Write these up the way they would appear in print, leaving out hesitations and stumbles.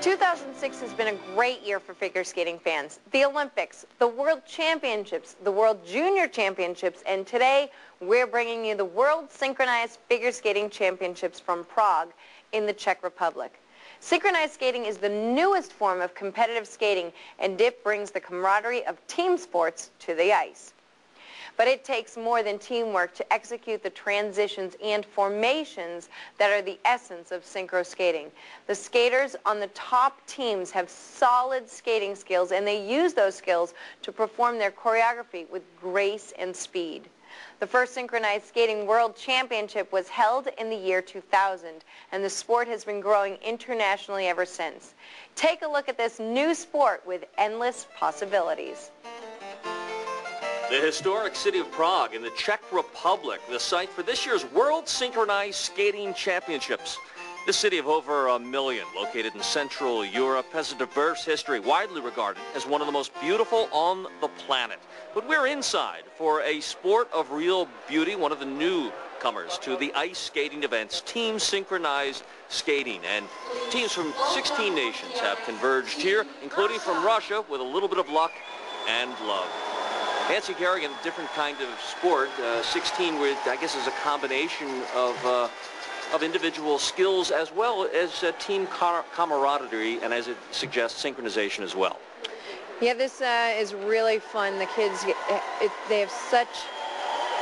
2006 has been a great year for figure skating fans. The Olympics, the World Championships, the World Junior Championships, and today we're bringing you the World Synchronized Figure Skating Championships from Prague in the Czech Republic. Synchronized skating is the newest form of competitive skating, and it brings the camaraderie of team sports to the ice. But it takes more than teamwork to execute the transitions and formations that are the essence of synchro skating. The skaters on the top teams have solid skating skills, and they use those skills to perform their choreography with grace and speed. The first Synchronized Skating World Championship was held in the year 2000, and the sport has been growing internationally ever since. Take a look at this new sport with endless possibilities. The historic city of Prague in the Czech Republic, the site for this year's World Synchronized Skating Championships. This city of over 1 million, located in Central Europe, has a diverse history, widely regarded as one of the most beautiful on the planet. But we're inside for a sport of real beauty, one of the newcomers to the ice skating events, Team Synchronized Skating. And teams from 16 nations have converged here, including from Russia, with a little bit of luck and love. Nancy Kerrigan, different kind of sport, 16 with, I guess, is a combination of individual skills as well as team camaraderie, and as it suggests, synchronization as well. Yeah, this is really fun. The kids, they have such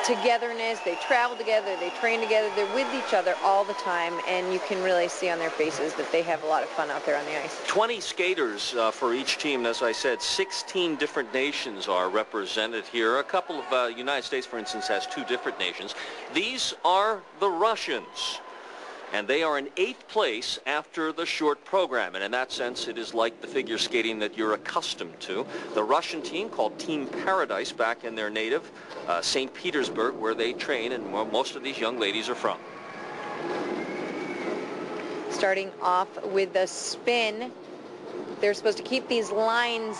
togetherness. They travel together, they train together, they're with each other all the time, and you can really see on their faces that they have a lot of fun out there on the ice. 20 skaters for each team, and as I said, 16 different nations are represented here. A couple of United States, for instance, has 2 different nations. These are the Russians, and they are in 8th place after the short program, and in that sense it is like the figure skating that you're accustomed to. The Russian team, called Team Paradise, back in their native St. Petersburg, where they train and most of these young ladies are from. Starting off with the spin, they're supposed to keep these lines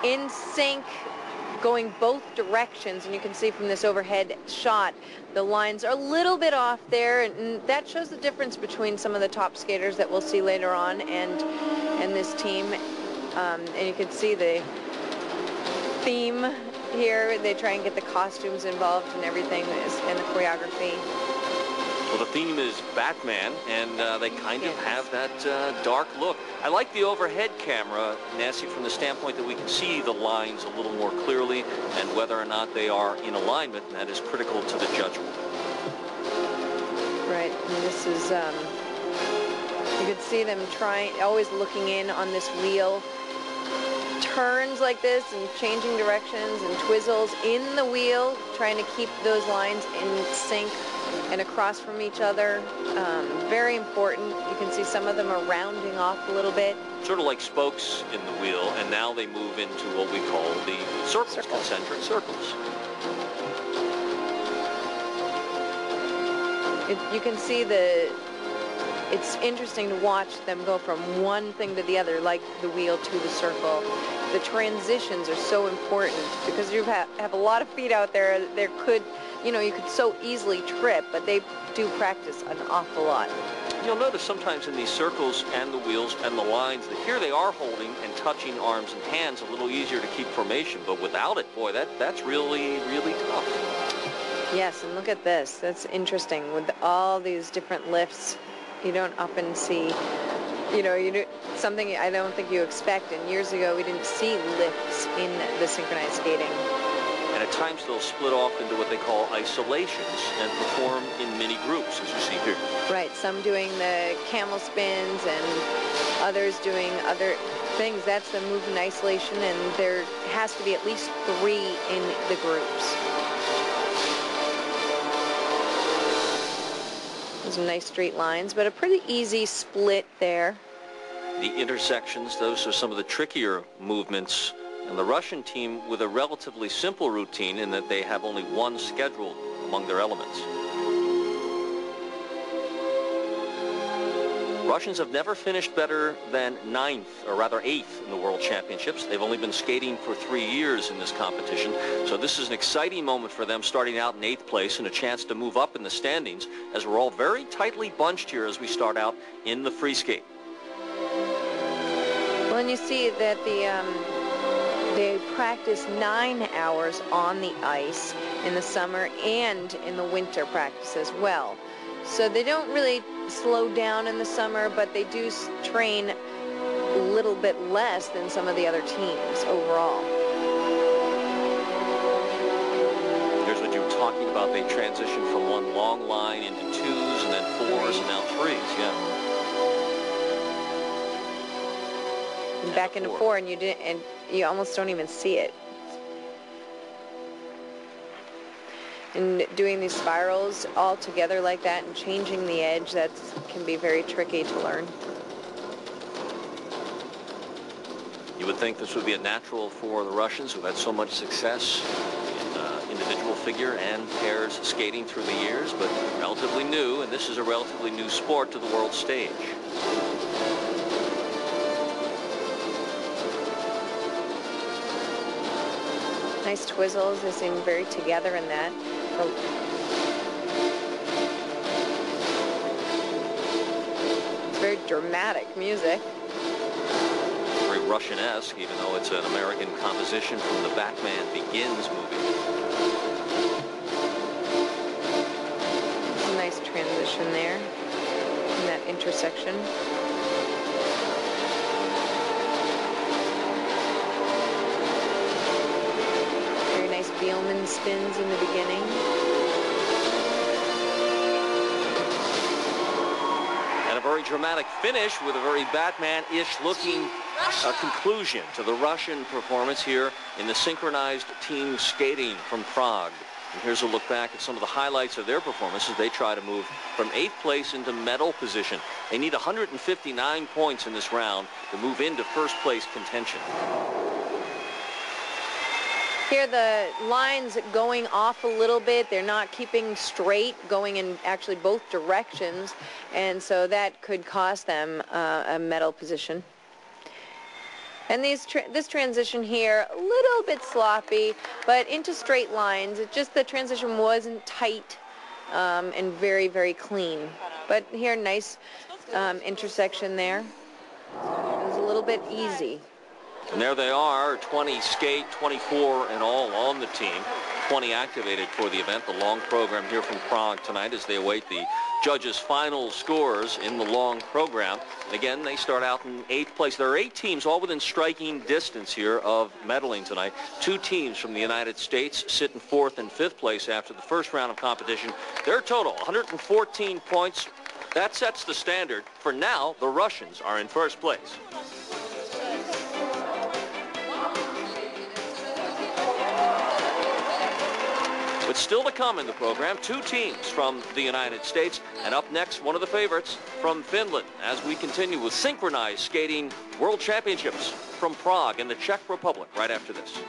in sync, going both directions, and you can see from this overhead shot the lines are a little bit off there, and that shows the difference between some of the top skaters that we'll see later on and this team. And you can see the theme here. They try and get the costumes involved and everything, and the choreography. Well, the theme is Batman, and they kind of have that dark look. I like the overhead camera, Nancy, from the standpoint that we can see the lines a little more clearly and whether or not they are in alignment, and that is critical to the judgment. Right, and this is, you can see them always looking in on this wheel. Turns like this and changing directions and twizzles in the wheel, trying to keep those lines in sync and across from each other. Very important. You can see some of them are rounding off a little bit. Sort of like spokes in the wheel, and now they move into what we call the circles. Concentric circles. You can see it's interesting to watch them go from one thing to the other, like the wheel to the circle. The transitions are so important because you have a lot of feet out there. There could, you could so easily trip, but they do practice an awful lot. You'll notice sometimes in these circles and the wheels and the lines that here they are holding and touching arms and hands, a little easier to keep formation, but without it, boy, that's really, really tough. Yes, and look at this. That's interesting with all these different lifts. You don't often see, something I don't think you expect. And years ago, we didn't see lifts in the synchronized skating. And at times, they'll split off into what they call isolations and perform in mini groups, as you see here. Right, some doing the camel spins and others doing other things. That's the move in isolation, and there has to be at least 3 in the groups. Some nice straight lines, but a pretty easy split there. The intersections, those are some of the trickier movements. And the Russian team with a relatively simple routine in that they have only one scheduled among their elements. Russians have never finished better than 9th, or rather 8th, in the World Championships. They've only been skating for 3 years in this competition, so this is an exciting moment for them, starting out in 8th place and a chance to move up in the standings, as we're all very tightly bunched here as we start out in the free skate. Well, and you see that they practice 9 hours on the ice in the summer and in the winter practice as well. So they don't really slow down in the summer, but they do train a little bit less than some of the other teams overall. Here's what you were talking about. They transitioned from one long line into twos and then fours and now threes. Yeah. And back into four, and you almost don't even see it. And doing these spirals all together like that and changing the edge, that can be very tricky to learn. You would think this would be a natural for the Russians, who've had so much success in individual figure and pairs skating through the years, but relatively new, and this is a relatively new sport to the world stage. Nice twizzles. They seem very together in that. It's very dramatic music. Very Russian-esque, even though it's an American composition from the Batman Begins movie. It's a nice transition there in that intersection. Bielman spins in the beginning. And a very dramatic finish with a very Batman-ish looking conclusion to the Russian performance here in the synchronized team skating from Prague. And here's a look back at some of the highlights of their performance as they try to move from 8th place into medal position. They need 159 points in this round to move into first place contention. Here the lines going off a little bit. They're not keeping straight, going in actually both directions, and so that could cost them a medal position. And this transition here, a little bit sloppy, but into straight lines. It just, the transition wasn't tight and very, very clean. But here, nice intersection there. It was a little bit easy. And there they are, 20 skate, 24 in all on the team. 20 activated for the event, the long program here from Prague tonight as they await the judges' final scores in the long program. And again, they start out in 8th place. There are 8 teams all within striking distance here of medaling tonight. 2 teams from the United States sit in 4th and 5th place after the first round of competition. Their total, 114 points. That sets the standard. For now, the Russians are in first place. But still to come in the program, 2 teams from the United States, and up next, one of the favorites from Finland, as we continue with synchronized skating world championships from Prague in the Czech Republic right after this.